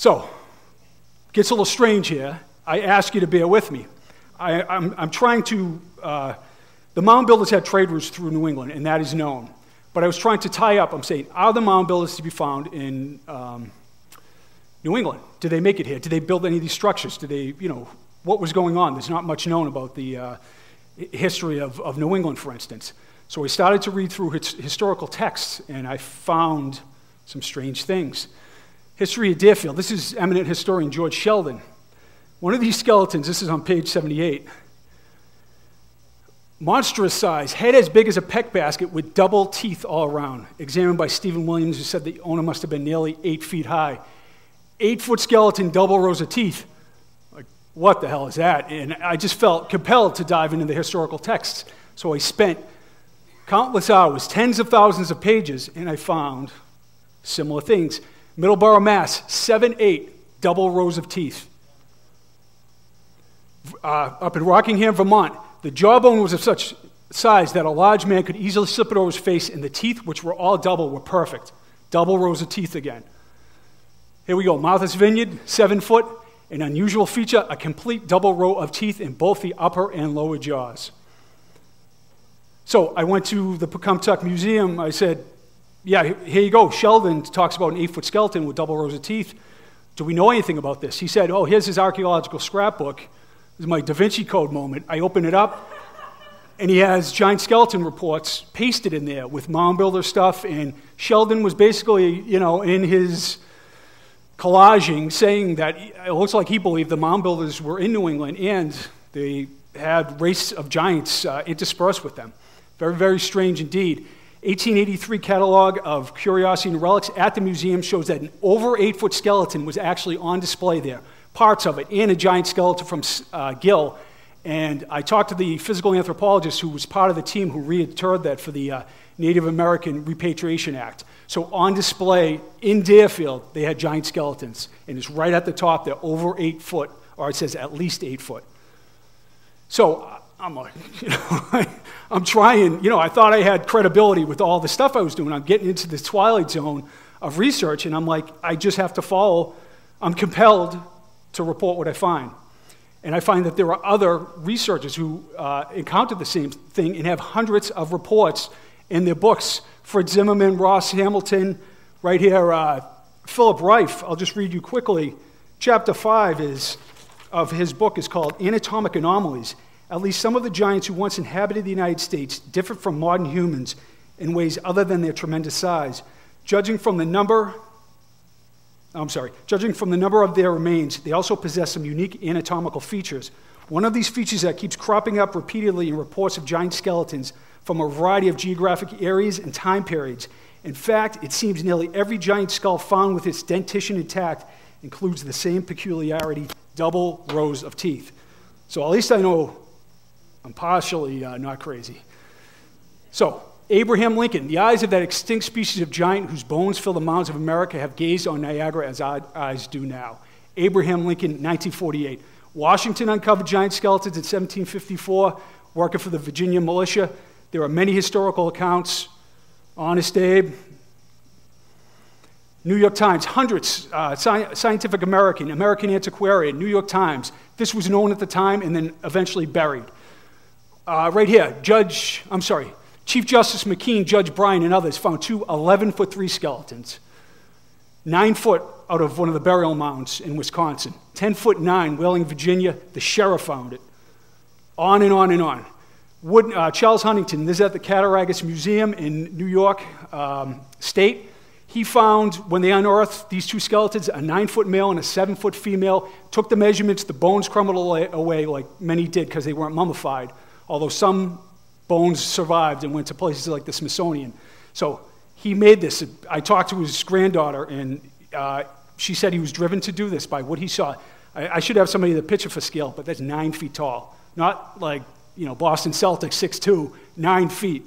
So, gets a little strange here. I ask you to bear with me. I'm trying to, the mound builders had trade routes through New England, and that is known. But I was trying to tie up, I'm saying, are the mound builders to be found in New England? Did they make it here? Did they build any of these structures? Did they, what was going on? There's not much known about the history of New England, for instance. So I started to read through historical texts, and I found some strange things. History of Deerfield. This is eminent historian George Sheldon. One of these skeletons, this is on page 78, monstrous size, head as big as a peck basket with double teeth all around. Examined by Stephen Williams, who said the owner must have been nearly 8 feet high. 8-foot skeleton, double rows of teeth. Like, what the hell is that? And I just felt compelled to dive into the historical texts. So I spent countless hours, tens of thousands of pages, and I found similar things. Middleborough, Mass., 7-8, double rows of teeth. Up in Rockingham, Vermont, the jawbone was of such size that a large man could easily slip it over his face, and the teeth, which were all double, were perfect. Double rows of teeth again. Here we go, Martha's Vineyard, 7 foot, an unusual feature, a complete double row of teeth in both the upper and lower jaws. So I went to the Pocumtuck Museum. I said, yeah, here you go. Sheldon talks about an 8-foot skeleton with double rows of teeth. Do we know anything about this? He said, oh, here's his archaeological scrapbook. This is my Da Vinci Code moment. I open it up, and he has giant skeleton reports pasted in there with mound builder stuff, and Sheldon was basically, in his collaging saying that it looks like he believed the mound builders were in New England, and they had race of giants interspersed with them. Very, very strange indeed. 1883 catalog of curiosity and relics at the museum shows that an over 8-foot skeleton was actually on display there. Parts of it, and a giant skeleton from Gill. And I talked to the physical anthropologist who was part of the team who reinterred that for the Native American Repatriation Act. So on display in Deerfield, they had giant skeletons. And it's right at the top, they're over 8 foot, or it says at least 8 foot. So I'm like, I'm trying, I thought I had credibility with all the stuff I was doing. I'm getting into the twilight zone of research, and I'm like, I just have to follow. I'm compelled to report what I find. And I find that there are other researchers who encountered the same thing and have hundreds of reports in their books. Fred Zimmerman, Ross Hamilton, right here, Philip Reif. I'll just read you quickly. Chapter 5 of his book is called Anatomic Anomalies. At least some of the giants who once inhabited the United States differed from modern humans in ways other than their tremendous size. Judging from the number of their remains, they also possess some unique anatomical features. One of these features that keeps cropping up repeatedly in reports of giant skeletons from a variety of geographic areas and time periods. In fact, it seems nearly every giant skull found with its dentition intact includes the same peculiarity, double rows of teeth. So at least I know I'm partially not crazy. So, Abraham Lincoln, the eyes of that extinct species of giant whose bones fill the mountains of America have gazed on Niagara as our eyes do now. Abraham Lincoln, 1948. Washington uncovered giant skeletons in 1754, working for the Virginia militia. There are many historical accounts. Honest Abe. New York Times, hundreds, Scientific American, American Antiquarian, New York Times. This was known at the time and then eventually buried. Right here, Chief Justice McKean, Judge Bryan, and others found 2 11-foot-3 skeletons. 9 foot out of one of the burial mounds in Wisconsin. 10-foot-9, Wheeling, Virginia. The sheriff found it. On and on and on. Charles Huntington, this is at the Cattaraugus Museum in New York State. He found, when they unearthed these 2 skeletons, a 9-foot male and a 7-foot female, took the measurements, the bones crumbled away like many did because they weren't mummified, although some bones survived and went to places like the Smithsonian. So he made this. I talked to his granddaughter, and she said he was driven to do this by what he saw. I should have somebody the picture for scale, but that's 9 feet tall. Not like, Boston Celtics, 6'2", 9 feet.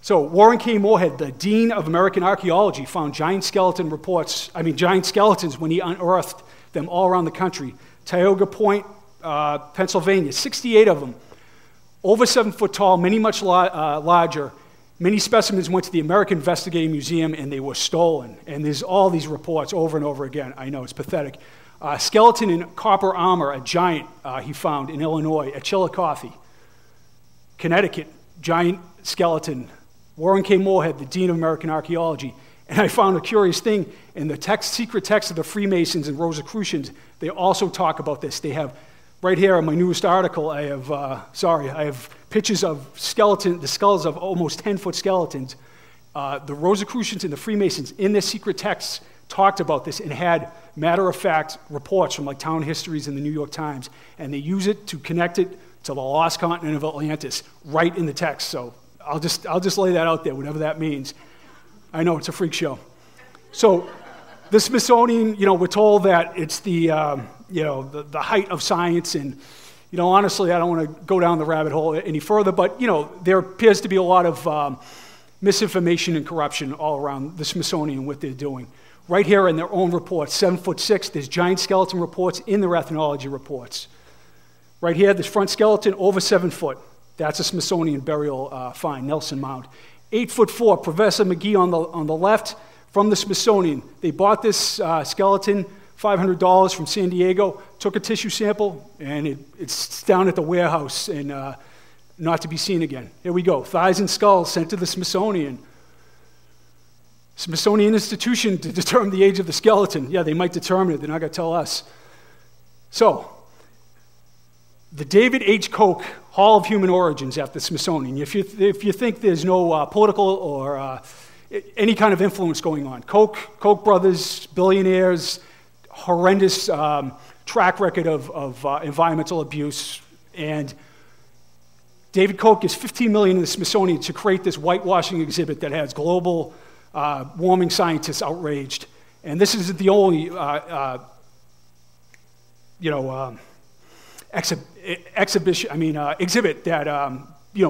So Warren K. Moorhead, the Dean of American Archaeology, found giant skeletons when he unearthed them all around the country. Tioga Point, Pennsylvania, 68 of them. Over 7 foot tall, many much larger, Many specimens went to the American Investigating Museum and they were stolen. And there's all these reports over and over again. I know, it's pathetic. Skeleton in copper armor, a giant he found in Illinois at Chillicothe. Connecticut, giant skeleton. Warren K. Moorhead, the Dean of American Archaeology. And I found a curious thing in the secret text of the Freemasons and Rosicrucians. They also talk about this. They have, right here in my newest article, I have pictures of the skulls of almost 10-foot skeletons. The Rosicrucians and the Freemasons in their secret texts talked about this and had matter-of-fact reports from like town histories in the New York Times, and they use it to connect it to the lost continent of Atlantis right in the text. So I'll just lay that out there, whatever that means. I know it's a freak show. So the Smithsonian, we're told that it's the height of science, and honestly, I don't want to go down the rabbit hole any further, but there appears to be a lot of misinformation and corruption all around the Smithsonian and what they're doing. Right here in their own reports, 7'6", there's giant skeleton reports in their ethnology reports. Right here, this front skeleton over 7 foot. That's a Smithsonian burial find, Nelson Mound. 8'4", Professor McGee on the left from the Smithsonian. They bought this skeleton, $500 from San Diego, took a tissue sample, and it's down at the warehouse and not to be seen again. Here we go, thighs and skulls sent to the Smithsonian. Smithsonian Institution to determine the age of the skeleton. Yeah, they might determine it, they're not going to tell us. So, the David H. Koch Hall of Human Origins at the Smithsonian. If you think there's no political or any kind of influence going on, Koch brothers, billionaires, horrendous track record of environmental abuse, and David Koch gives $15 million in the Smithsonian to create this whitewashing exhibit that has global warming scientists outraged. And this isn't the only exhibit that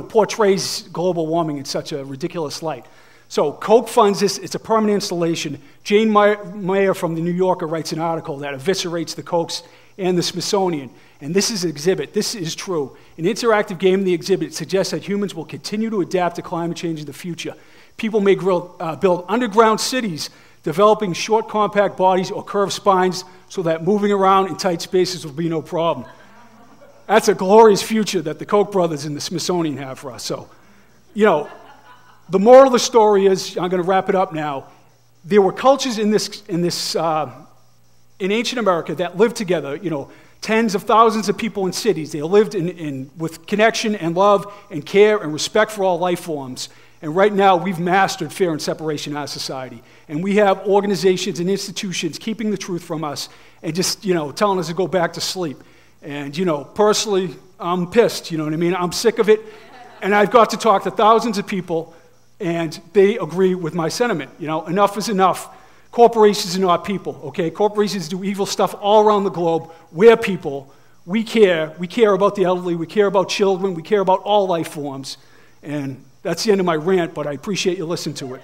portrays global warming in such a ridiculous light. So Koch funds this. It's a permanent installation. Jane Mayer from the New Yorker writes an article that eviscerates the Kochs and the Smithsonian. And this is an exhibit. This is true. An interactive game in the exhibit suggests that humans will continue to adapt to climate change in the future. People may build underground cities, developing short, compact bodies or curved spines so that moving around in tight spaces will be no problem. That's a glorious future that the Koch brothers and the Smithsonian have for us. So, the moral of the story is, I'm going to wrap it up now, there were cultures in ancient America that lived together, tens of thousands of people in cities. They lived with connection and love and care and respect for all life forms. And right now, we've mastered fear and separation in our society. And we have organizations and institutions keeping the truth from us and just, telling us to go back to sleep. And, personally, I'm pissed, you know what I mean? I'm sick of it. And I've got to talk to thousands of people, and they agree with my sentiment. Enough is enough. Corporations are not people, okay? Corporations do evil stuff all around the globe. We're people. We care. We care about the elderly. We care about children. We care about all life forms. And that's the end of my rant, but I appreciate you listening to it.